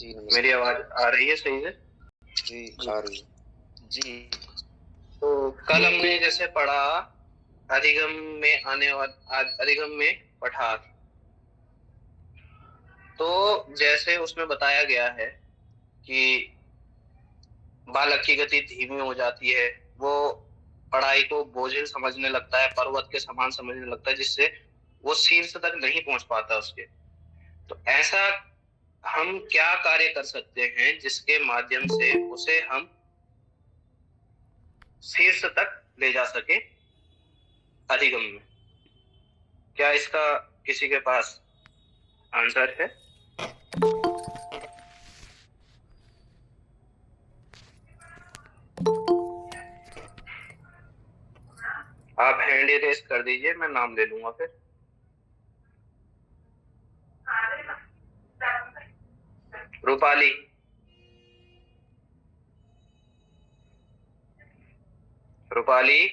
जी नमस्कार। मेरी आवाज आ रही है सही से? जी आ रही है। जी। तो कल हमने जैसे पढ़ा अधिगम में आने वाला अधिगम में पठार। तो जैसे उसमें बताया गया है कि बालक की गति धीमी हो जाती है, वो पढ़ाई को बोझिल समझने लगता है, पर्वत के समान समझने लगता है, जिससे वो शीर्ष तक नहीं पहुंच पाता उसके। तो ऐसा हम क्या कार्य कर सकते हैं जिसके माध्यम से उसे हम शीर्ष तक ले जा सके अधिगम में? क्या इसका किसी के पास आंसर है? आप हैंड रेस कर दीजिए, मैं नाम ले लूंगा फिर। रूपाली। रूपाली।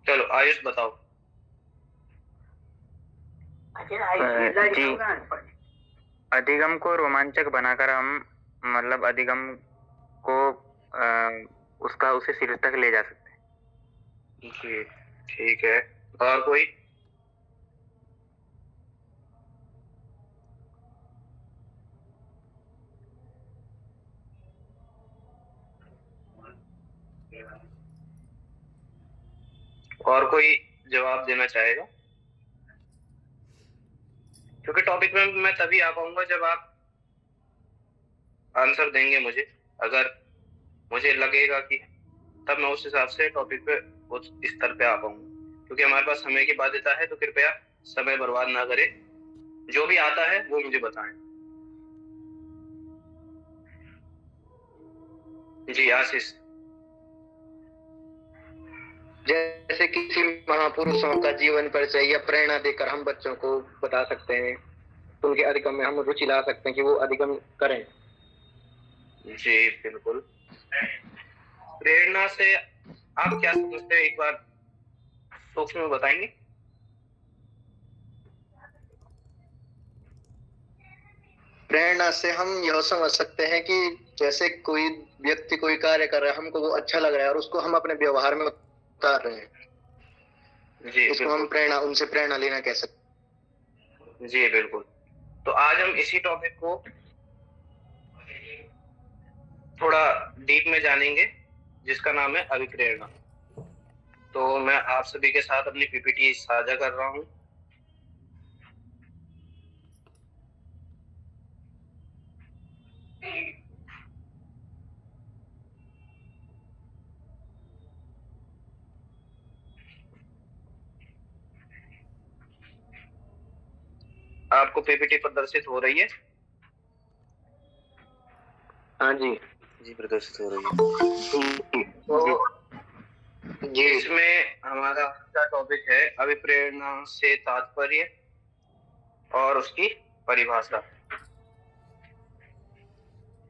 चलो आयुष बताओ। जी, अधिगम को रोमांचक बनाकर हम मतलब अधिगम को उसे शीर्ष तक ले जा सकते हैं। जी ठीक है। और कोई? और कोई जवाब देना चाहेगा? क्योंकि टॉपिक में मैं तभी आ पाऊंगा जब आप आंसर देंगे मुझे। अगर मुझे लगेगा कि तब मैं उस हिसाब से टॉपिक पे उस स्तर पे आ पाऊंगा, क्योंकि हमारे पास समय की बाध्यता है। तो कृपया समय बर्बाद ना करें, जो भी आता है वो मुझे बताएं। जी आशीष। जैसे किसी महापुरुषों का जीवन परिचय या प्रेरणा देकर हम बच्चों को बता सकते हैं, तो उनके अधिगम में हम रुचि ला सकते हैं कि वो अधिगम करें। जी बिल्कुल। प्रेरणा से आप क्या समझते हैं, एक बार सूक्ष्म में बताएंगे? प्रेरणा से हम यह समझ सकते हैं कि जैसे कोई व्यक्ति कोई कार्य कर रहा है, हमको वो अच्छा लग रहा है और उसको हम अपने व्यवहार में उतार रहे हैं। जी इसको हम प्रेरणा, उनसे प्रेरणा लेना कह सकते। जी बिल्कुल। तो आज हम इसी टॉपिक को थोड़ा डीप में जानेंगे, जिसका नाम है अभिप्रेरणा। तो मैं आप सभी के साथ अपनी पीपीटी साझा कर रहा हूं। आपको पीपीटी प्रदर्शित हो रही है? हाँ जी। जी प्रदर्शित हो रही है। तो जी इसमें हमारा टॉपिक है अभिप्रेरणा से तात्पर्य और उसकी परिभाषा।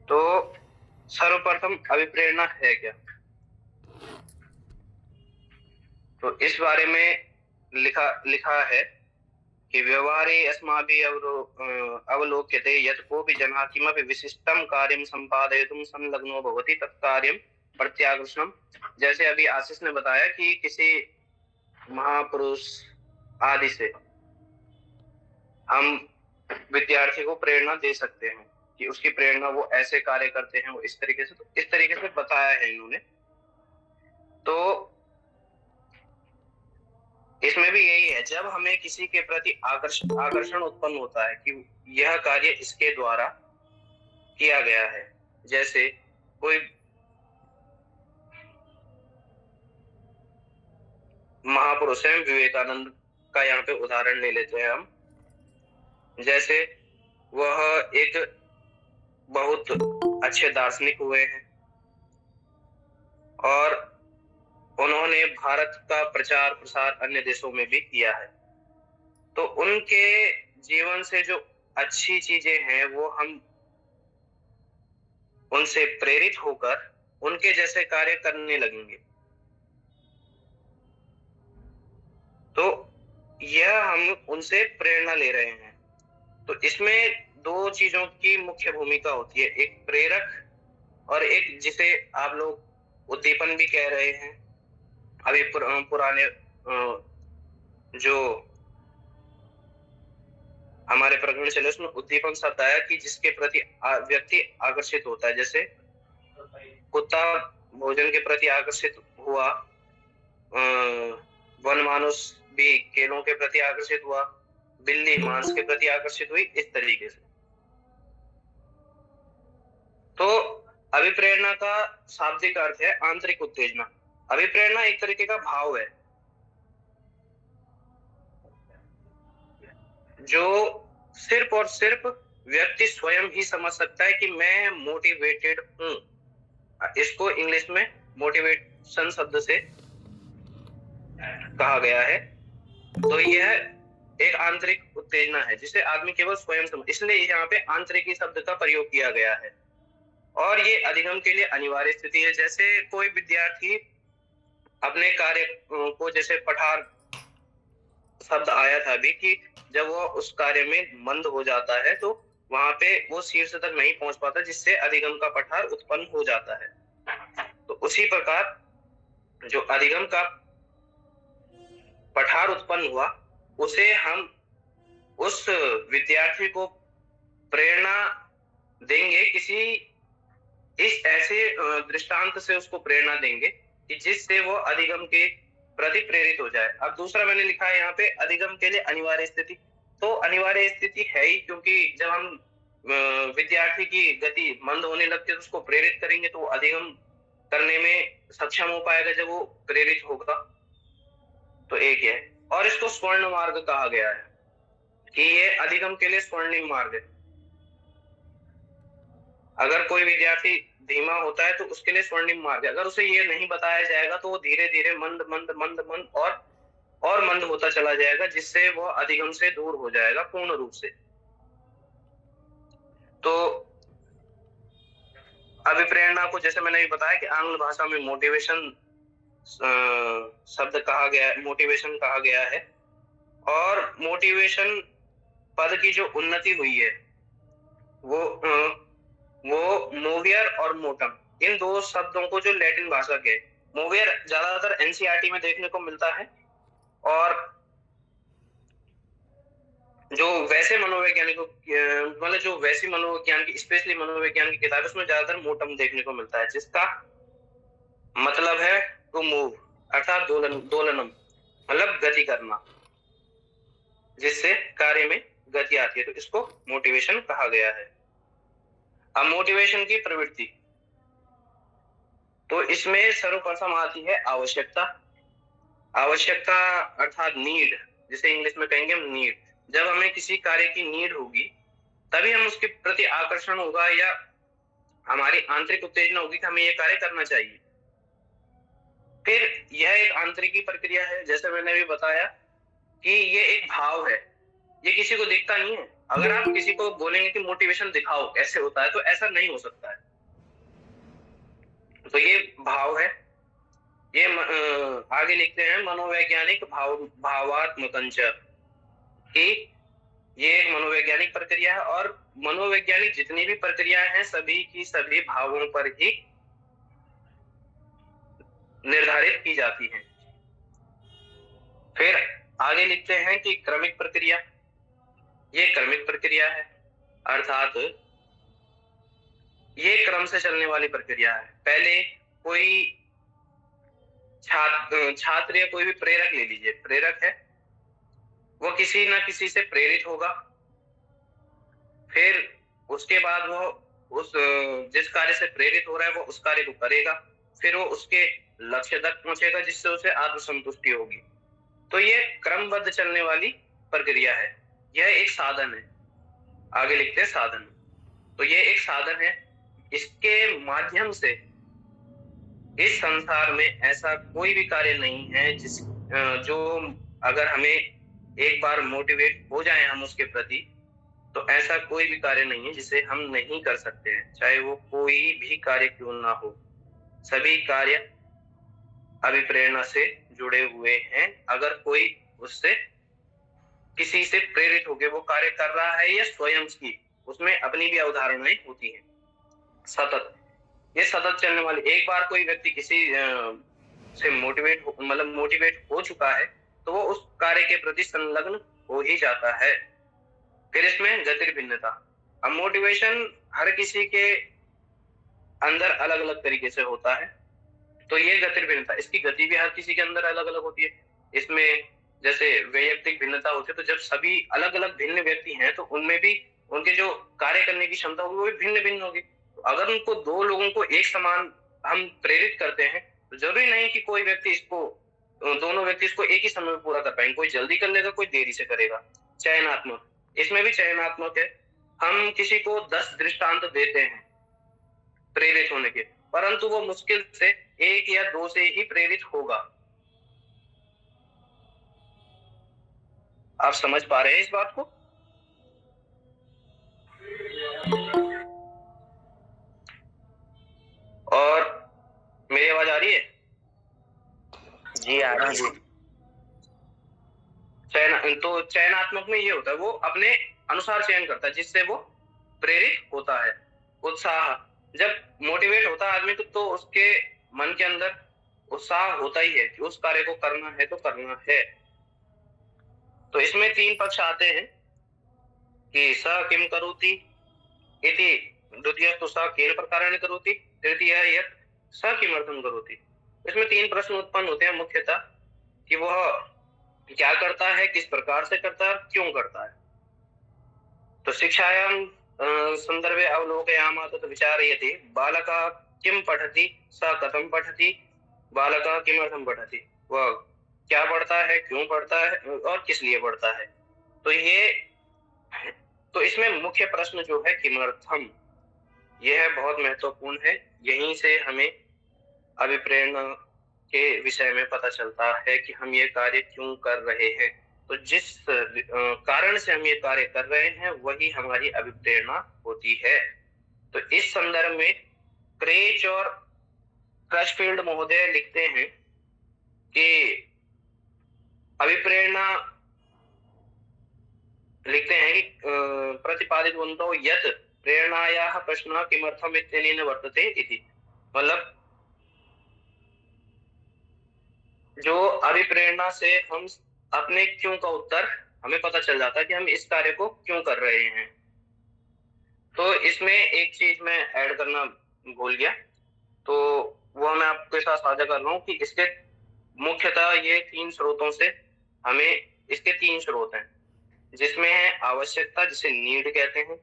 तो सर्वप्रथम अभिप्रेरणा है क्या? तो इस बारे में लिखा है कि व्यवहारे अस्माभिः अवलोक्यते यत् कोऽपि जनः किमपि विशिष्टं कार्यं संपादयितुं संलग्नो भवति तत्कार्यं प्रत्याकर्षणम्। जैसे अभी आशीष ने बताया कि किसी महापुरुष आदि से हम विद्यार्थी को प्रेरणा दे सकते हैं कि उसकी प्रेरणा, वो ऐसे कार्य करते हैं, वो इस तरीके से। तो इस तरीके से बताया है इन्होंने। तो इसमें भी यही है, जब हमें किसी के प्रति आकर्षण उत्पन्न होता है कि यह कार्य इसके द्वारा किया गया है। जैसे कोई महापुरुष है, विवेकानंद का यहाँ पे उदाहरण ले लेते हैं हम। जैसे वह एक बहुत अच्छे दार्शनिक हुए हैं और उन्होंने भारत का प्रचार प्रसार अन्य देशों में भी किया है। तो उनके जीवन से जो अच्छी चीजें हैं वो हम उनसे प्रेरित होकर उनके जैसे कार्य करने लगेंगे। तो यह हम उनसे प्रेरणा ले रहे हैं। तो इसमें दो चीजों की मुख्य भूमिका होती है, एक प्रेरक और एक जिसे आप लोग उद्दीपन भी कह रहे हैं। अभी पुराने जो हमारे प्रकरण चले उसमें उद्दीपन शब्द आया कि जिसके प्रति व्यक्ति आकर्षित होता है। जैसे कुत्ता भोजन के प्रति आकर्षित हुआ, वन मानुष भी केलों के प्रति आकर्षित हुआ, बिल्ली मांस के प्रति आकर्षित हुई, इस तरीके से। तो अभिप्रेरणा का शाब्दिक अर्थ है आंतरिक उत्तेजना। अभिप्रेरणा एक तरीके का भाव है जो सिर्फ और सिर्फ व्यक्ति स्वयं ही समझ सकता है कि मैं मोटिवेटेड हूं। इसको इंग्लिश में मोटिवेशन शब्द से कहा गया है। तो यह एक आंतरिक उत्तेजना है जिसे आदमी केवल स्वयं समझ, इसलिए यहाँ पे आंतरिकी शब्द का प्रयोग किया गया है। और ये अधिगम के लिए अनिवार्य स्थिति है। जैसे कोई विद्यार्थी अपने कार्य को, जैसे पठार शब्द आया था अभी कि जब वो उस कार्य में मंद हो जाता है तो वहां पे वो शीर्ष तक नहीं पहुंच पाता, जिससे अधिगम का पठार उत्पन्न हो जाता है। तो उसी प्रकार जो अधिगम का पठार उत्पन्न हुआ उसे हम उस विद्यार्थी को प्रेरणा देंगे, किसी इस ऐसे दृष्टांत से उसको प्रेरणा देंगे कि जिससे वो अधिगम के प्रति प्रेरित हो जाए। अब दूसरा मैंने लिखा है यहाँ पे अधिगम के लिए अनिवार्य स्थिति। तो अनिवार्य स्थिति है ही, क्योंकि जब हम विद्यार्थी की गति मंद होने लगती है तो उसको प्रेरित करेंगे तो वो अधिगम करने में सक्षम हो पाएगा जब वो प्रेरित होगा। तो एक है, और इसको स्वर्ण मार्ग कहा गया है कि ये अधिगम के लिए स्वर्णिम मार्ग है। अगर कोई विद्यार्थी धीमा होता है तो उसके लिए स्वर्णिम मार्ग है। अगर उसे ये नहीं बताया जाएगा तो वो धीरे धीरे मंद मंद मंद मंद और मंद होता चला जाएगा, जिससे वो अधिगम से दूर हो जाएगा पूर्ण रूप से। तो अभिप्रेरणा को जैसे मैंने बताया कि आंग्ल भाषा में मोटिवेशन शब्द कहा गया, मोटिवेशन कहा गया है। और मोटिवेशन पद की जो उन्नति हुई है वो मोवियर और मोटम, इन दो शब्दों को जो लैटिन भाषा के, मोवियर ज्यादातर एनसीईआरटी में देखने को मिलता है, और जो वैसे मनोवैज्ञानिकों मतलब जो वैसी मनोविज्ञान की, स्पेशली मनोविज्ञान की किताब, उसमें ज्यादातर मोटम देखने को मिलता है, जिसका मतलब है टू मूव, अर्थात दोलनम, मतलब गति करना, जिससे कार्य में गति आती है। तो इसको मोटिवेशन कहा गया है। अब मोटिवेशन की प्रवृत्ति, तो इसमें सर्वप्रथम आती है आवश्यकता। आवश्यकता अर्थात नीड, जिसे इंग्लिश में कहेंगे हम नीड। जब हमें किसी कार्य की नीड होगी तभी हम उसके प्रति आकर्षण होगा या हमारी आंतरिक उत्तेजना होगी कि हमें यह कार्य करना चाहिए। फिर यह एक आंतरिकी प्रक्रिया है, जैसे मैंने भी बताया कि ये एक भाव है, ये किसी को दिखता नहीं है। अगर आप किसी को बोलेंगे कि मोटिवेशन दिखाओ कैसे होता है, तो ऐसा नहीं हो सकता है। तो ये भाव है। ये आगे लिखते हैं मनोवैज्ञानिक भावात्मकंच, कि ये एक मनोवैज्ञानिक प्रक्रिया है, और मनोवैज्ञानिक जितनी भी प्रक्रियाएं हैं सभी की सभी भावों पर ही निर्धारित की जाती हैं। फिर आगे लिखते हैं कि क्रमिक प्रक्रिया, ये क्रमिक प्रक्रिया है, अर्थात ये क्रम से चलने वाली प्रक्रिया है। पहले कोई छात्र या कोई भी प्रेरक ले लीजिए, प्रेरक है, वो किसी ना किसी से प्रेरित होगा, फिर उसके बाद वो उस जिस कार्य से प्रेरित हो रहा है वो उस कार्य को करेगा, फिर वो उसके लक्ष्य तक पहुंचेगा जिससे उसे आत्मसंतुष्टि होगी। तो ये क्रमबद्ध चलने वाली प्रक्रिया है, यह एक साधन है। आगे लिखते हैं साधन। तो ये एक साधन है, इसके माध्यम से इस संसार में ऐसा कोई भी कार्य नहीं है जो अगर हमें एक बार मोटिवेट हो जाए हम उसके प्रति, तो ऐसा कोई भी कार्य नहीं है जिसे हम नहीं कर सकते हैं, चाहे वो कोई भी कार्य क्यों ना हो। सभी कार्य अभिप्रेरणा से जुड़े हुए हैं, अगर कोई उससे किसी से प्रेरित होकर वो कार्य कर रहा है या स्वयं की उसमें अपनी भी अवधारणाएं होती हैं। सतत, ये सतत चलने वाली, एक बार कोई व्यक्ति किसी से मोटिवेट हो चुका है तो वो उस कार्य के प्रति संलग्न हो ही जाता है। फिर इसमें गतिर्भिन्नता। अब मोटिवेशन हर किसी के अंदर अलग अलग तरीके से होता है, तो ये गतिर्भिन्नता, इसकी गति भी हर किसी के अंदर अलग अलग होती है। इसमें जैसे वैयक्तिक भिन्नता होती है, तो जब सभी अलग अलग भिन्न व्यक्ति हैं तो उनमें भी उनके जो कार्य करने की क्षमता होगी वो भी भिन्न भिन्न होगी। तो अगर उनको दो लोगों को एक समान हम प्रेरित करते हैं तो जरूरी नहीं कि कोई व्यक्ति दोनों व्यक्ति इसको एक ही समय में पूरा कर पाएंगे। कोई जल्दी कर लेगा, कोई देरी से करेगा। चयनात्मक, इसमें भी चयनात्मक है। हम किसी को 10 दृष्टांत देते हैं प्रेरित होने के, परंतु वो मुश्किल से 1 या 2 से ही प्रेरित होगा। आप समझ पा रहे हैं इस बात को? और मेरी आवाज आ रही है? जी आ रही है। तो चयनात्मक में ये होता है, वो अपने अनुसार चयन करता है जिससे वो प्रेरित होता है। उत्साह, जब मोटिवेट होता है आदमी तो उसके मन के अंदर उत्साह होता ही है कि उस कार्य को करना है तो करना है। तो इसमें 3 पक्ष आते हैं कि स किम करोति इति, द्वितीयस्तु स केन प्रकारेण करोति, तृतीय यत् स किमर्थं करोति। इसमें 3 प्रश्न उत्पन्न होते हैं मुख्यतः कि वह क्या करता है, किस प्रकार से करता है, क्यों करता है। तो शिक्षायां संदर्भे अवलोकयामः तत् विचारयति, बालकः किं पठति, स कथं पठति, बालकः किमर्थं पठति, वह क्या पढ़ता है, क्यों पढ़ता है और किस लिए पढ़ता है। तो इसमें मुख्य प्रश्न जो है किमर्थम, यह बहुत महत्वपूर्ण है। यहीं से हमें अभिप्रेरणा के विषय में पता चलता है कि हम ये कार्य क्यों कर रहे हैं। तो जिस कारण से हम ये कार्य कर रहे हैं वही हमारी अभिप्रेरणा होती है। तो इस संदर्भ में क्रेच और क्रशफील्ड महोदय लिखते हैं कि अभिप्रेरणा, लिखते हैं कि प्रतिपादितवन्तो यत् प्रेरणायाः प्रश्नः किमर्थम् इत्यनेन वर्तते इति, मतलब जो अभिप्रेरणा से हम अपने क्यों का उत्तर हमें पता चल जाता है कि हम इस कार्य को क्यों कर रहे हैं। तो इसमें एक चीज मैं ऐड करना भूल गया, तो वो मैं आपके साथ साझा कर रहा हूँ कि इसके मुख्यतः ये 3 स्रोतों से हमें, इसके 3 स्रोत हैं जिसमें है आवश्यकता, जिसे नीड कहते हैं।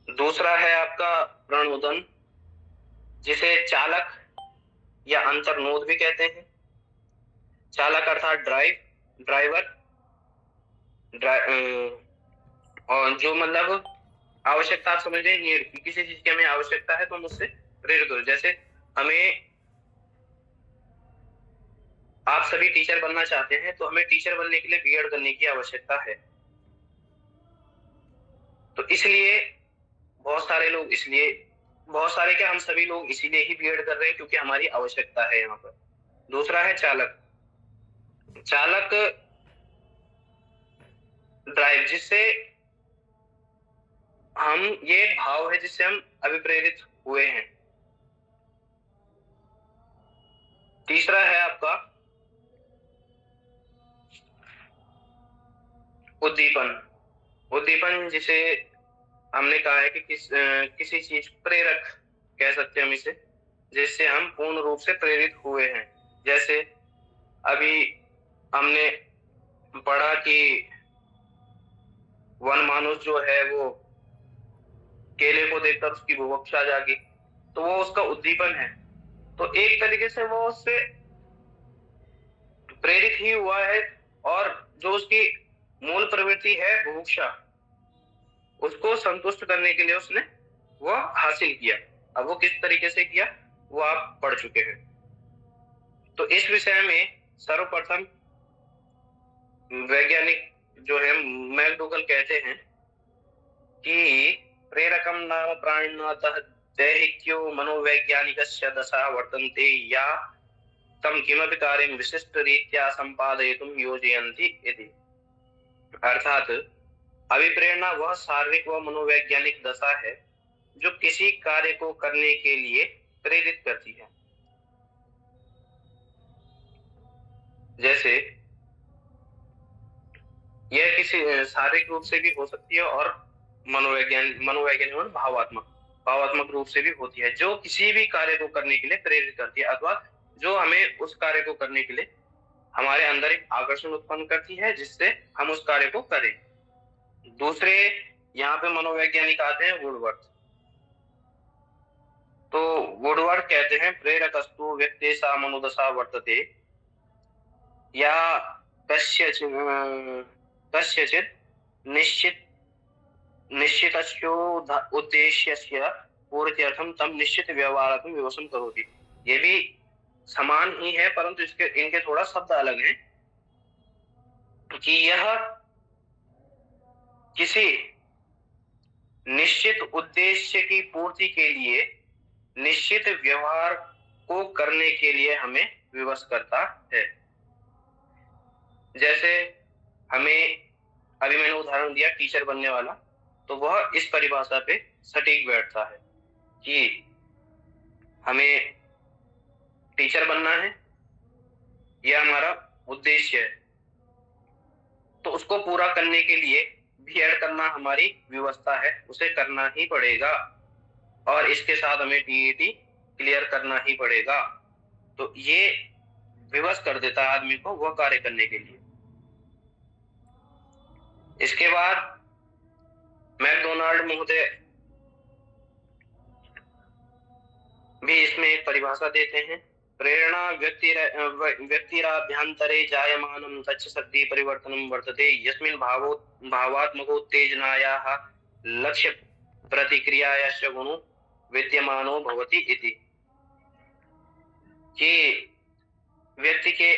दूसरा है आपका प्रणोदन, जिसे चालक या अंतर्नोद भी कहते हैं। चालक अर्थात ड्राइवर, और जो मतलब आवश्यकता, आप समझ रहे हैं, किसी चीज की हमें आवश्यकता है तो मुझसे प्रेरित हो। जैसे हमें, आप सभी टीचर बनना चाहते हैं तो हमें टीचर बनने के लिए बीएड करने की आवश्यकता है। तो इसलिए बहुत सारे क्या, हम सभी लोग इसीलिए ही बीएड कर रहे हैं क्योंकि हमारी आवश्यकता है यहाँ पर। दूसरा है चालक ड्राइव, जिससे हम, ये भाव है जिससे हम अभिप्रेरित हुए हैं। तीसरा है आपका उद्दीपन, जिसे हमने कहा है कि किसी चीज, प्रेरक कह सकते हैं हम इसे, जिससे हम पूर्ण रूप से प्रेरित हुए हैं। जैसे अभी हमने पढ़ा कि वनमानुष जो है वो केले को देखकर उसकी बुभुक्षा जागी, तो वो उसका उद्दीपन है। तो एक तरीके से वो उससे प्रेरित ही हुआ है, और जो उसकी मूल प्रवृत्ति है बुभुक्षा, उसको संतुष्ट करने के लिए उसने वो हासिल किया। अब वो किस तरीके से किया वो आप पढ़ चुके हैं। तो इस विषय में सर्वप्रथम वैज्ञानिक जो है मैकडूगल कहते हैं कि प्रेरकम नाम प्राणिनातः दैहिक्यो मनोवैज्ञानिकस्य दशा वर्तन्ते या तं किमपि कार्यं विशिष्टरीत्या सम्पादयितुं योजयन्ति इति। अर्थात अभिप्रेरणा वह शारीरिक व मनोवैज्ञानिक दशा है जो किसी कार्य को करने के लिए प्रेरित करती है। जैसे यह किसी शारीरिक रूप से भी हो सकती है और मनोवैज्ञानिक और भावात्मक रूप से भी होती है, जो किसी भी कार्य को करने के लिए प्रेरित करती है अथवा जो हमें उस कार्य को करने के लिए हमारे अंदर एक आकर्षण उत्पन्न करती है जिससे हम उस कार्य को करें। दूसरे यहाँ पे मनोवैज्ञानिक आते हैं वुडवर्थ। तो वुडवर्थ कहते हैं प्रेरकस्तु व्यक्तेषां मनोदशा वर्तते या कस्यचित् निश्चितस्य उद्देश्यस्य पूर्त्यर्थं तं निश्चित व्यवहारात्मक विवशं करोति। ये भी समान ही है परंतु इनके थोड़ा शब्द अलग हैं कि यह किसी निश्चित उद्देश्य की पूर्ति के लिए निश्चित व्यवहार को करने के लिए हमें विवश करता है। जैसे हमें अभी मैंने उदाहरण दिया टीचर बनने वाला, तो वह इस परिभाषा पे सटीक बैठता है कि हमें टीचर बनना है, यह हमारा उद्देश्य है, तो उसको पूरा करने के लिए बीएड करना हमारी व्यवस्था है, उसे करना ही पड़ेगा और इसके साथ हमें टीईटी क्लियर करना ही पड़ेगा। तो ये विवश कर देता है आदमी को वह कार्य करने के लिए। इसके बाद मैकडोनाल्ड महोदय भी इसमें एक परिभाषा देते हैं, प्रेरणा व्यक्तिराभ्यन्तरे जायमानं तच्च शक्ति परिवर्तनं वर्तते यस्मिन् भावात्मकोत्तेजनायाः लक्ष्य प्रतिक्रियायाश्च गुणो विद्यमानो भवति इति। कि व्यक्ति के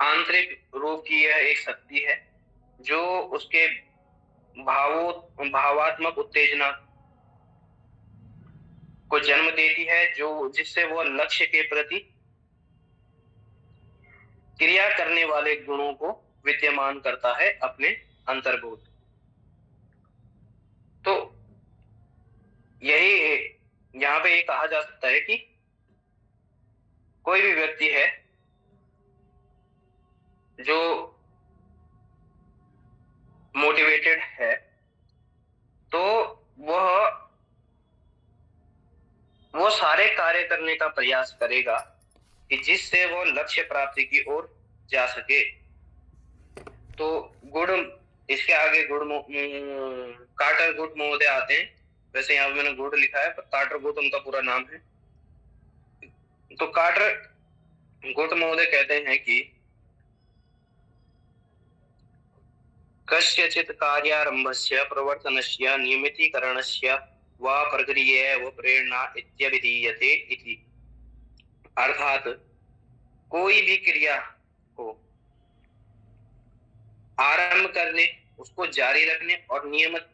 आंतरिक रूप की यह एक शक्ति है जो उसके भावात्मक उत्तेजना को जन्म देती है, जो जिससे वो लक्ष्य के प्रति क्रिया करने वाले गुणों को विद्यमान करता है अपने अंतर्भूत। तो यही यहाँ पे कहा जा सकता है कि कोई भी व्यक्ति है जो मोटिवेटेड है तो वो सारे कार्य करने का प्रयास करेगा कि जिससे वो लक्ष्य प्राप्ति की ओर जा सके। तो इसके आगे कार्टर गुड महोदय आते हैं। वैसे यहाँ पे मैंने गुड लिखा है, कार्टर गुड उनका पूरा नाम है। तो कार्टर गुड महोदय कहते हैं कि कस्यचित् कार्यारम्भस्य प्रवर्तनस्य नियमितीकरणस्य वा प्रक्रिया व प्रेरणा इत्यभिधीयते इति। अर्थात कोई भी क्रिया को आरंभ करने, उसको जारी रखने और नियमित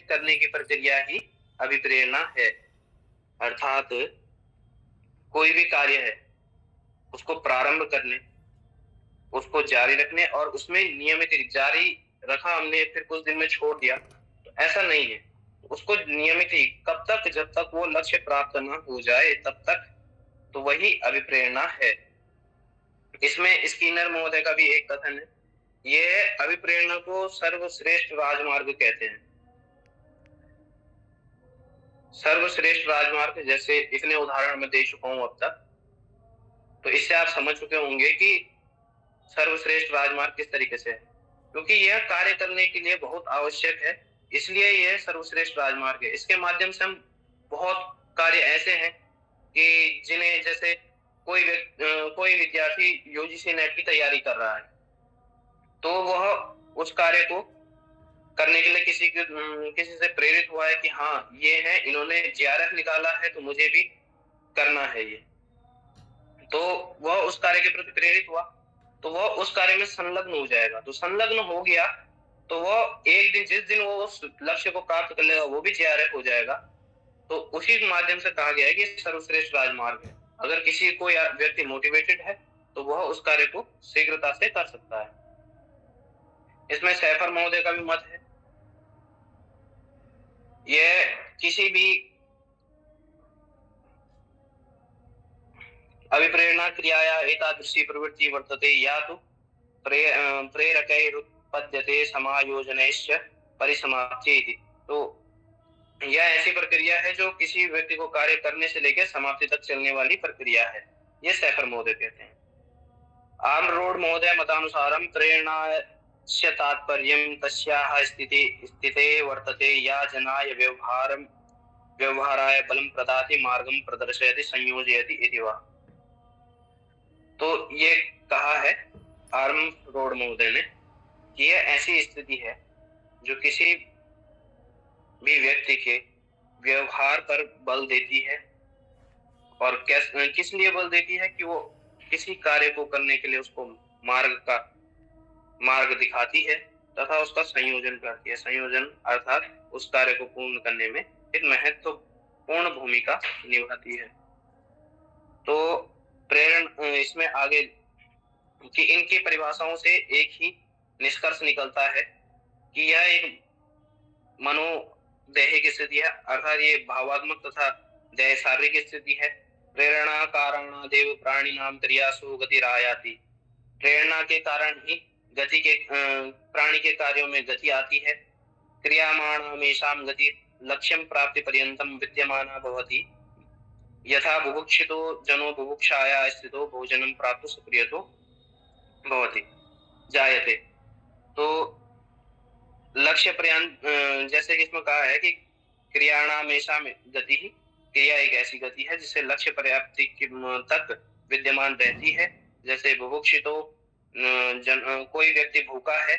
करने की प्रक्रिया ही अभिप्रेरणा है। अर्थात कोई भी कार्य है उसको प्रारंभ करने, उसको जारी रखने और उसमें नियमित जारी रखा हमने फिर कुछ दिन में छोड़ दिया, तो ऐसा नहीं है। उसको नियमित ही कब तक, जब तक वो लक्ष्य प्राप्त न हो जाए तब तक, तो वही अभिप्रेरणा है। इसमें स्किनर महोदय का भी एक कथन है, ये अभिप्रेरणा को सर्वश्रेष्ठ राजमार्ग कहते हैं। सर्वश्रेष्ठ राजमार्ग, जैसे इतने उदाहरण मैं दे चुका हूं अब तक, तो इससे आप समझ चुके होंगे कि सर्वश्रेष्ठ राजमार्ग किस तरीके से है, क्योंकि यह कार्य करने के लिए बहुत आवश्यक है, इसलिए यह सर्वश्रेष्ठ राजमार्ग है। इसके माध्यम से हम बहुत कार्य ऐसे हैं कि जिन्हें, जैसे कोई विद्यार्थी यूजीसी नेट की तैयारी कर रहा है, तो वह उस कार्य को करने के लिए किसी से प्रेरित हुआ है कि हाँ ये है, इन्होंने जेआरएफ निकाला है तो मुझे भी करना है ये, तो वह उस कार्य के प्रति प्रेरित हुआ, तो वह उस कार्य में संलग्न हो जाएगा। तो संलग्न हो गया तो वह एक दिन, जिस दिन वो उस लक्ष्य को प्राप्त कर लेगा, वो भी जेआरएफ हो जाएगा। तो उसी माध्यम से कहा गया है कि सर्वश्रेष्ठ राजमार्ग है। अगर किसी को या व्यक्ति मोटिवेटेड है तो वह उस कार्य को शीघ्रता से कर सकता है। इसमें सैफर महोदय का भी मत है। यह किसी भी अभिप्रेरणा क्रियाया एतादृशी प्रवृत्ति वर्तते या तो प्रेरकैरुत्पद्यते समायोजनैश्च परिसमाप्त्येति। तो यह ऐसी प्रक्रिया है जो किसी व्यक्ति को कार्य करने से लेकर समाप्ति तक चलने वाली प्रक्रिया है, ये सैफर महोदय कहते हैं। आर्मरोड महोदय मतानुसारम प्रेरणास्य तात्पर्यं तस्याः स्थिते वर्तते या जनाय व्यवहाराय बलं प्रदाति मार्गं प्रदर्शयति संयोजयति इति वा। तो ये कहा है आर्मरोड महोदय ने कि यह ऐसी स्थिति है जो किसी भी व्यक्ति के व्यवहार पर बल देती है, और किस लिए बल देती है कि वो किसी कार्य को करने के लिए उसको मार्ग दिखाती है तथा उसका संयोजन करती है। संयोजन अर्थात उस कार्य को पूर्ण करने में एक महत्वपूर्ण भूमिका निभाती है। तो प्रेरणा इसमें आगे कि इनकी परिभाषाओं से एक ही निष्कर्ष निकलता है कि यह एक मनोदैहिक स्थिति है, अर्थात ये भावात्मक तथा दैहिक शारीरिक स्थिति है। प्रेरणा कारणादेव प्राणिनाम क्रियासु गतिरायाति। प्रेरणा के कारण ही गति के प्राणी के कार्यों में गति आती है। क्रियामाणामेषां गति लक्ष्यं प्राप्ति पर्यन्तं विद्यमाना भवति। यथा बुभुक्षितो जनो बुभुक्षाया स्थितो भोजनं प्राप्तुं सक्रियतो भवति जायते। तो लक्ष्य पर्यंत जैसे कि इसमें कहा है कि क्रियाणामेषां गति ही, क्रिया एक ऐसी गति है जिससे लक्ष्य प्राप्ति तक विद्यमान रहती है। जैसे बुभुक्षितो कोई व्यक्ति भूखा है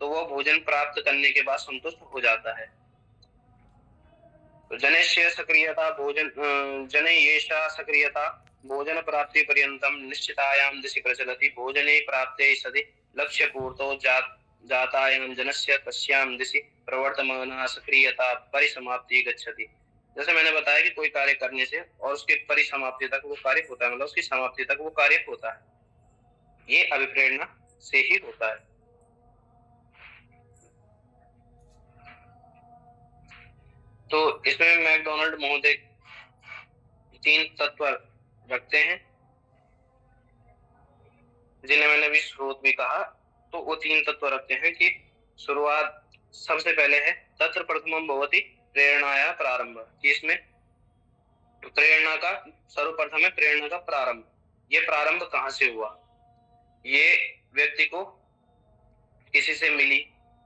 तो वह भोजन प्राप्त करने के बाद संतुष्ट हो जाता है। जनस्य सक्रियता जनयेषा सक्रियता भोजन प्राप्ति पर्यन्तं निश्चितायां दिशि प्रचलति। भोजने प्राप्ते सति लक्ष्य पूर्तो जातायां जनस्य तस्यां दिशि प्रवर्तमाना सक्रियता परिसमाप्ति गच्छति। जैसे मैंने बताया कि कोई कार्य करने से और उसकी परिसमाप्ति तक वो कार्य होता है, मतलब उसकी समाप्ति तक वो कार्य होता है, ये अभिप्रेरणा से ही होता है। तो इसमें मैकडोनाल्ड महोदय 3 तत्व रखते हैं जिन्हें मैंने भी स्रोत भी कहा। तो वो 3 तत्व रखते हैं कि शुरुआत सबसे पहले है तत्र प्रथमं भवति प्रेरणाया प्रारंभ, कि इसमें प्रेरणा का सर्वप्रथम है प्रेरणा का प्रारंभ। ये प्रारंभ कहाँ से हुआ? ये व्यक्ति को किसी से मिली,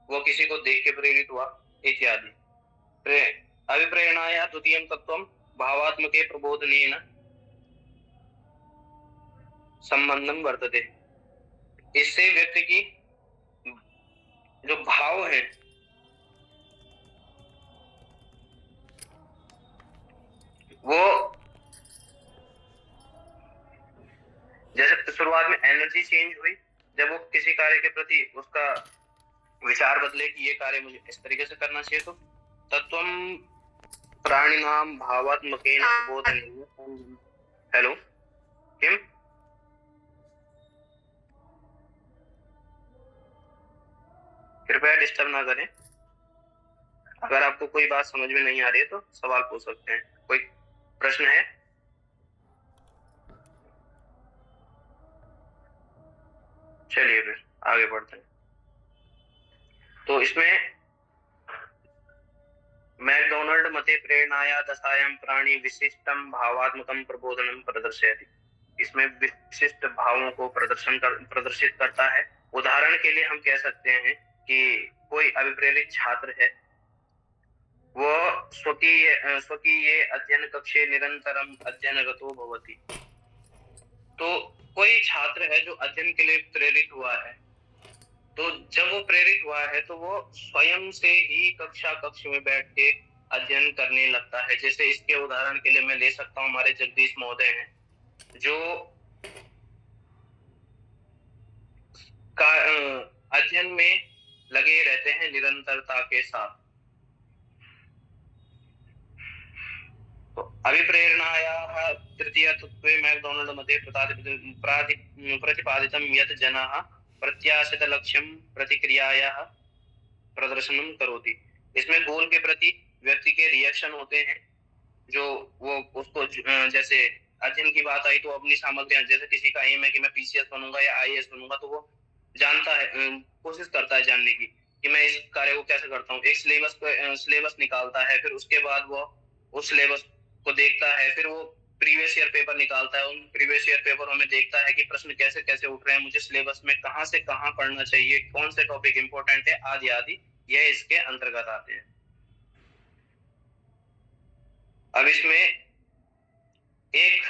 वो किसी को देख के प्रेरित हुआ इत्यादि। अभिप्रेरणाया द्वितीयं तत्वं भावात्मके प्रबोधनेन संबंधम वर्तते। इससे व्यक्ति की जो भाव है वो जैसे शुरुआत में एनर्जी चेंज हुई, जब वो किसी कार्य के प्रति उसका विचार बदले कि ये कार्य मुझे इस तरीके से करना चाहिए, तो तत्वम प्राणिनाम भावात्मकेन प्रबोधनेन। हेलो किम? कृपया डिस्टर्ब ना करें। अगर आपको कोई बात समझ में नहीं आ रही है तो सवाल पूछ सकते हैं। कोई प्रश्न है? चलिए फिर आगे बढ़ते हैं। तो इसमें मैकडोनाल्ड मते प्रेरणाया दशायां प्राणी विशिष्टम भावात्मकम प्रबोधनम प्रदर्शयति। इसमें विशिष्ट भावों को प्रदर्शित करता है। उदाहरण के लिए हम कह सकते हैं कि कोई अभिप्रेरित छात्र है, वो स्वकीय अध्ययन कक्षे निरंतरम अध्ययनरतो भवति। तो कोई छात्र है जो अध्ययन के लिए प्रेरित हुआ है, तो जब वो प्रेरित हुआ है तो वो स्वयं से ही कक्ष में बैठ के अध्ययन करने लगता है। जैसे इसके उदाहरण के लिए मैं ले सकता हूँ, हमारे जगदीश महोदय हैं जो अध्ययन में लगे रहते हैं निरंतरता के साथ। तो अभिप्रेरणाया तृतीयत्वे मैकडोनल्ड मध्ये प्रतिपादितं यत् जनाः प्रत्याशितलक्ष्यं प्रतिक्रियायाः प्रदर्शनं करोति। इसमें गोल के प्रति व्यक्ति के रिएक्शन होते हैं, जो वो उसको जैसे अध्ययन की बात आई तो अपनी सामग्रियां, जैसे किसी का एम है कि मैं पीसीएस बनूंगा या आईएएस बनूंगा, तो वो जानता है, कोशिश करता है जानने की कि मैं इस कार्य को कैसे करता हूँ। एक सिलेबस निकालता है, फिर उसके बाद वो उस सिलेबस को देखता है, फिर वो प्रीवियस ईयर पेपर निकालता है, उन प्रीवियस ईयर पेपरों में देखता है कि प्रश्न कैसे कैसे उठ रहे हैं, मुझे सिलेबस में कहाँ से कहाँ पढ़ना चाहिए, कौन से टॉपिक इंपॉर्टेंट है, आदि आदि, यह इसके अंतर्गत आते हैं। अब इसमें एक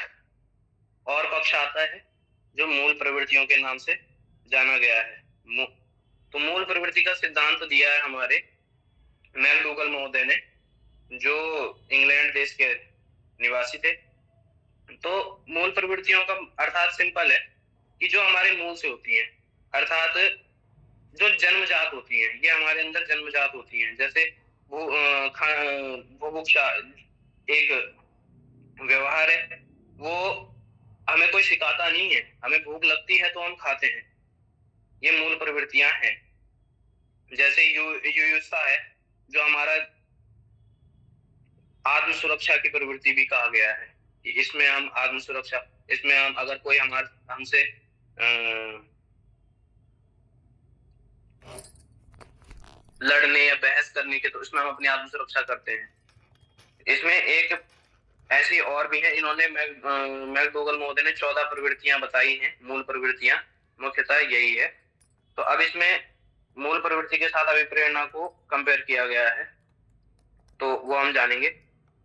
और पक्ष आता है जो मूल प्रवृत्तियों के नाम से जाना गया है। तो मूल प्रवृत्ति का सिद्धांत दिया है हमारे मैकडूगल महोदय ने, जो इंग्लैंड देश के निवासी थे। तो मूल प्रवृत्तियों का अर्थात सिंपल है कि जो हमारे मूल से होती हैं, अर्थात जो जन्मजात होती हैं, ये हमारे अंदर जन्मजात होती हैं। जैसे बुभुक्षा एक व्यवहार है, वो हमें कोई सिखाता नहीं है, हमें भूख लगती है तो हम खाते हैं, ये मूल प्रवृत्तियां हैं। जैसे युयुत्सा है, जो हमारा आत्म सुरक्षा की प्रवृत्ति भी कहा गया है। इसमें हम आत्म सुरक्षा, इसमें हम अगर कोई हमसे लड़ने या बहस करने के, तो इसमें हम अपनी आत्म सुरक्षा करते हैं। इसमें एक ऐसी और भी है, इन्होंने मैकडूगल महोदय ने 14 प्रवृत्तियां बताई हैं, मूल प्रवृत्तियां मुख्यतः यही है। तो अब इसमें मूल प्रवृत्ति के साथ अभिप्रेरणा को कंपेयर किया गया है, तो वो हम जानेंगे।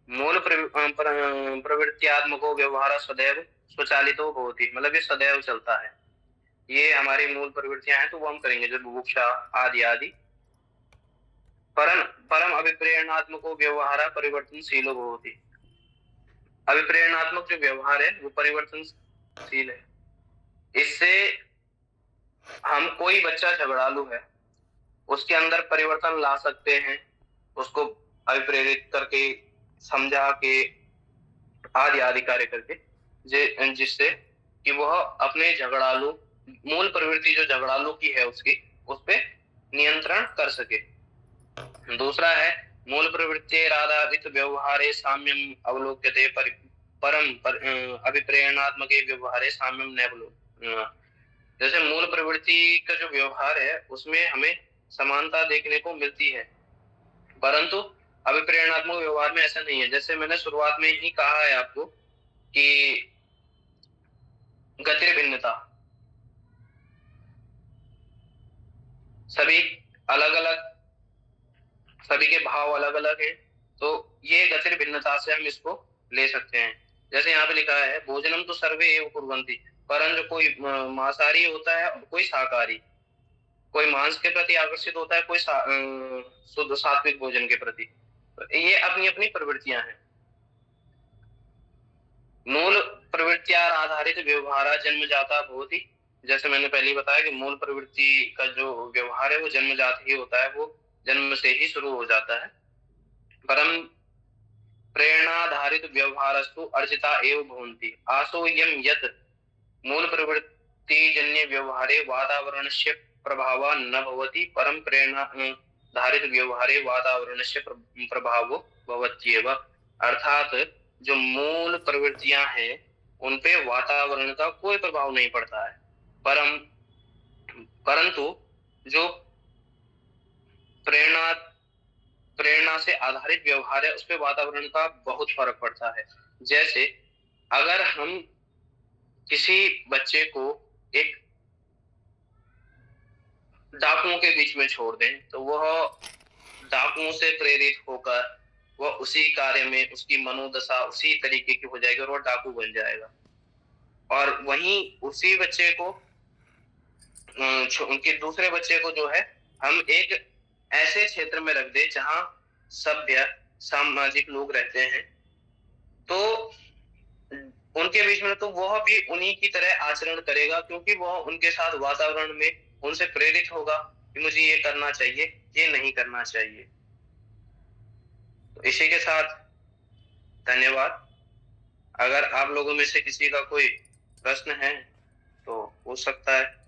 मूल प्रवृत्त्यात्मको व्यवहार सदैव स्वचालितो भवति, मतलब ये सदैव चलता है, ये हमारी मूल प्रवृत्तियां हैं, तो वो हम करेंगे, जो बुभुक्षा आदि आदि। परम अभिप्रेरणात्मको व्यवहार परिवर्तनशीलो भवति, अभिप्रेरणात्मक जो व्यवहार है वो परिवर्तनशील है। इससे हम, कोई बच्चा झगड़ालू है, उसके अंदर परिवर्तन ला सकते हैं, उसको अभिप्रेरित करके, समझा के, आदि आदि कार्य करके, जिससे कि वह अपने झगड़ालू मूल प्रवृत्ति जो झगड़ालू की है उसकी, उस पे नियंत्रण कर सके। दूसरा है मूल प्रवृत्ति आधारित व्यवहारे साम्यम अवलोक्यते परम अभिप्रेरणात्मके व्यवहारे साम्यम न अवलोक्यते। जैसे मूल प्रवृत्ति का जो व्यवहार है उसमें हमें समानता देखने को मिलती है, परंतु अभिप्रेरणात्मक व्यवहार में ऐसा नहीं है। जैसे मैंने शुरुआत में ही कहा है आपको कि गतिर भिन्नता, सभी अलग अलग, सभी के भाव अलग अलग है, तो ये गतिर भिन्नता से हम इसको ले सकते हैं। जैसे यहाँ पे लिखा है भोजनम तो सर्वे एव कुर्वन्ति, परंतु कोई मांसाहारी होता है और कोई शाकाहारी, कोई मांस के प्रति आकर्षित होता है, कोई शुद्ध सात्विक भोजन के प्रति। तो ये अपनी अपनी प्रवृत्तियां हैं। मूल प्रवृत्तियां आधारित व्यवहार जन्मजाता भवति, जैसे मैंने पहले बताया कि मूल प्रवृत्ति का जो व्यवहार है वो जन्मजात ही होता है, वो जन्म से ही शुरू हो जाता है। परम प्रेरणाधारित व्यवहारस्तु अर्जिता एव भवन्ति, आसो यम यत् मूल प्रवृत्ति जन्य व्यवहारे वातावरणस्य प्रभाव न भवति, परम प्रेरणाधारित व्यवहारे वातावरणस्य प्रभाव भवत्येव। अर्थात जो मूल प्रवृत्तियां हैं उन पे वातावरण का कोई प्रभाव नहीं पड़ता है, परंतु जो प्रेरणा से आधारित व्यवहार है उस पे वातावरण का बहुत फर्क पड़ता है। जैसे अगर हम किसी बच्चे को एक डाकुओं के बीच में छोड़ दें, तो वह डाकुओं से प्रेरित होकर वह उसी कार्य में, उसकी मनोदशा उसी तरीके की हो जाएगी और वह डाकू बन जाएगा। और वहीं उसी बच्चे को, उनके दूसरे बच्चे को जो है हम एक ऐसे क्षेत्र में रख दे जहां सभ्य सामाजिक लोग रहते हैं, तो उनके बीच में तो वह भी उन्हीं की तरह आचरण करेगा, क्योंकि वह उनके साथ वातावरण में उनसे प्रेरित होगा कि मुझे ये करना चाहिए, ये नहीं करना चाहिए। तो इसी के साथ धन्यवाद। अगर आप लोगों में से किसी का कोई प्रश्न है तो पूछ सकता है।